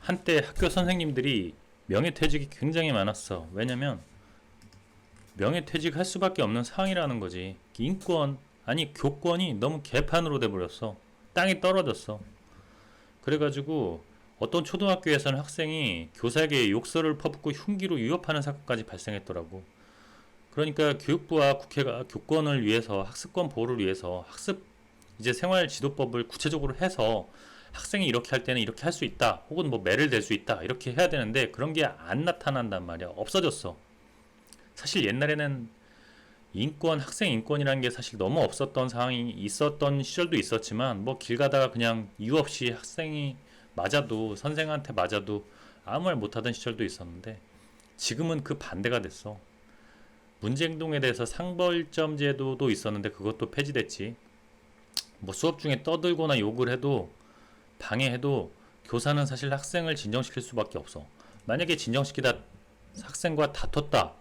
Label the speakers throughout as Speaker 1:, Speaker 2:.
Speaker 1: 한때 학교 선생님들이 명예퇴직이 굉장히 많았어. 왜냐면 명예퇴직할 수밖에 없는 상황이라는 거지. 인권, 아니 교권이 너무 개판으로 돼버렸어. 땅이 떨어졌어. 그래가지고 어떤 초등학교에서는 학생이 교사에게 욕설을 퍼붓고 흉기로 위협하는 사건까지 발생했더라고. 그러니까 교육부와 국회가 교권을 위해서, 학습권 보호를 위해서 학습 이제 생활 지도법을 구체적으로 해서 학생이 이렇게 할 때는 이렇게 할 수 있다, 혹은 뭐 매를 댈 수 있다, 이렇게 해야 되는데 그런 게 안 나타난단 말이야. 없어졌어. 사실 옛날에는 인권, 학생 인권이라는 게 사실 너무 없었던 상황이 있었던 시절도 있었지만, 뭐 길 가다가 그냥 이유 없이 학생이 맞아도, 선생한테 맞아도 아무 말 못하던 시절도 있었는데, 지금은 그 반대가 됐어. 문제행동에 대해서 상벌점 제도도 있었는데 그것도 폐지됐지. 뭐 수업 중에 떠들거나 욕을 해도, 방해해도 교사는 사실 학생을 진정시킬 수밖에 없어. 만약에 진정시키다 학생과 다퉜다,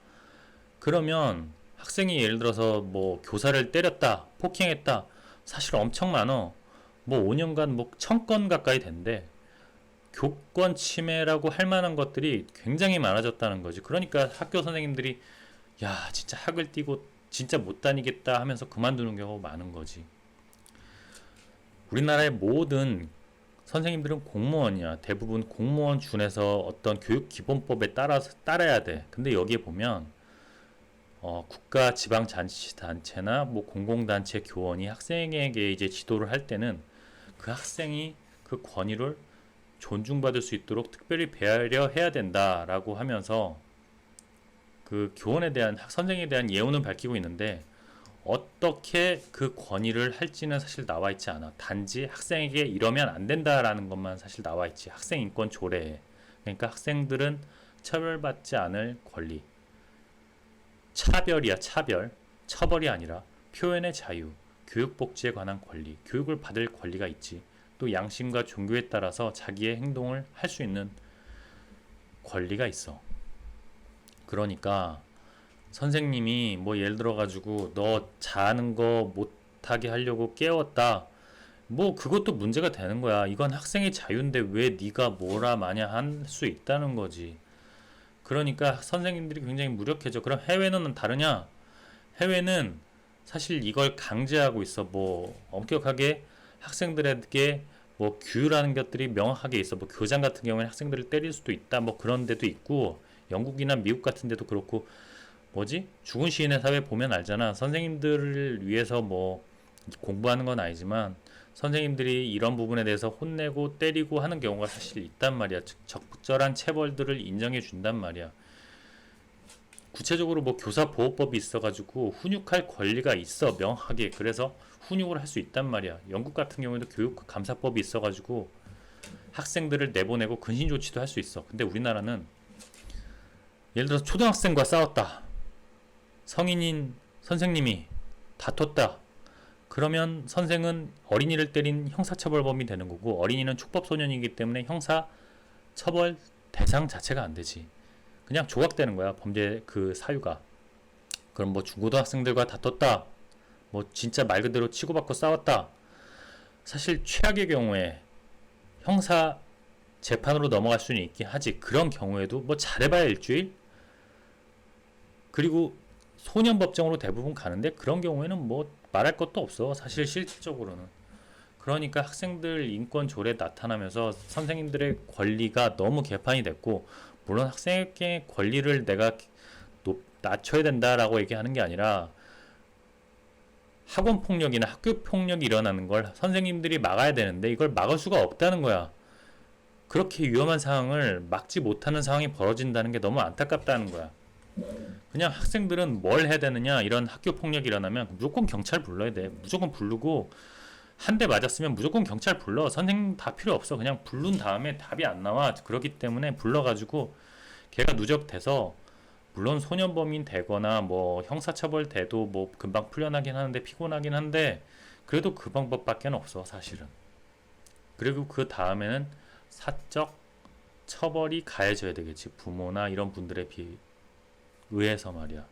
Speaker 1: 그러면 학생이 예를 들어서 뭐 교사를 때렸다, 폭행했다, 사실 엄청 많어. 뭐 5년간 뭐 1000건 가까이 된대. 교권 침해라고 할 만한 것들이 굉장히 많아졌다는 거지. 그러니까 학교 선생님들이 야, 진짜 학을 띄고 진짜 못 다니겠다 하면서 그만두는 경우가 많은 거지. 우리나라의 모든 선생님들은 공무원이야. 대부분 공무원 준에서 어떤 교육기본법에 따라서 따라야 돼. 근데 여기에 보면 국가 지방자치단체나 뭐 공공단체 교원이 학생에게 이제 지도를 할 때는 그 학생이 그 권위를 존중받을 수 있도록 특별히 배려해야 된다라고 하면서 그 교원에 대한, 선생에 대한 예우는 밝히고 있는데, 어떻게 그 권위를 할지는 사실 나와 있지 않아. 단지 학생에게 이러면 안 된다라는 것만 사실 나와 있지. 학생 인권 조례에. 그러니까 학생들은 처벌받지 않을 권리. 차별이야, 차별. 처벌이 아니라 표현의 자유, 교육복지에 관한 권리, 교육을 받을 권리가 있지. 또 양심과 종교에 따라서 자기의 행동을 할 수 있는 권리가 있어. 그러니까 선생님이 뭐 예를 들어 가지고 너 잘하는 거 못하게 하려고 깨웠다, 뭐 그것도 문제가 되는 거야. 이건 학생의 자유인데 왜 네가 뭐라 마냐 할 수 있다는 거지. 그러니까 선생님들이 굉장히 무력해져. 그럼 해외는 다르냐? 해외는 사실 이걸 강제하고 있어. 뭐 엄격하게 학생들에게 뭐 규율하는 것들이 명확하게 있어. 뭐 교장 같은 경우에는 학생들을 때릴 수도 있다, 뭐 그런 데도 있고, 영국이나 미국 같은 데도 그렇고. 뭐지? 죽은 시인의 사회 보면 알잖아. 선생님들을 위해서 뭐 공부하는 건 아니지만 선생님들이 이런 부분에 대해서 혼내고 때리고 하는 경우가 사실 있단 말이야. 즉 적절한 체벌들을 인정해 준단 말이야. 구체적으로 뭐 교사보호법이 있어가지고 훈육할 권리가 있어, 명확하게. 그래서 훈육을 할 수 있단 말이야. 영국 같은 경우에도 교육감사법이 있어가지고 학생들을 내보내고 근신조치도 할 수 있어. 근데 우리나라는 예를 들어서 초등학생과 싸웠다, 성인인 선생님이 다퉜다, 그러면 선생은 어린이를 때린 형사처벌범이 되는 거고, 어린이는 촉법소년이기 때문에 형사처벌 대상 자체가 안 되지. 그냥 조각되는 거야, 범죄 그 사유가. 그럼 뭐 중고등학생들과 다퉜다, 뭐 진짜 말 그대로 치고받고 싸웠다, 사실 최악의 경우에 형사 재판으로 넘어갈 수는 있긴 하지. 그런 경우에도 뭐 잘해봐야 일주일? 그리고 소년법정으로 대부분 가는데, 그런 경우에는 뭐 말할 것도 없어, 사실 실질적으로는. 그러니까 학생들 인권 조례 나타나면서 선생님들의 권리가 너무 개판이 됐고, 물론 학생의 권리를 내가 낮춰야 된다라고 얘기하는 게 아니라, 학원 폭력이나 학교 폭력이 일어나는 걸 선생님들이 막아야 되는데 이걸 막을 수가 없다는 거야. 그렇게 위험한 상황을 막지 못하는 상황이 벌어진다는 게 너무 안타깝다는 거야. 그냥 학생들은 뭘 해야 되느냐, 이런 학교 폭력이 일어나면 무조건 경찰 불러야 돼. 무조건 부르고, 한 대 맞았으면 무조건 경찰 불러. 선생님 다 필요 없어. 그냥 부른 다음에 답이 안 나와. 그렇기 때문에 불러가지고 걔가 누적돼서, 물론 소년범인 되거나 뭐 형사처벌 돼도 뭐 금방 풀려나긴 하는데 피곤하긴 한데, 그래도 그 방법밖에 없어 사실은. 그리고 그 다음에는 사적 처벌이 가해져야 되겠지. 부모나 이런 분들에 의해서 말이야.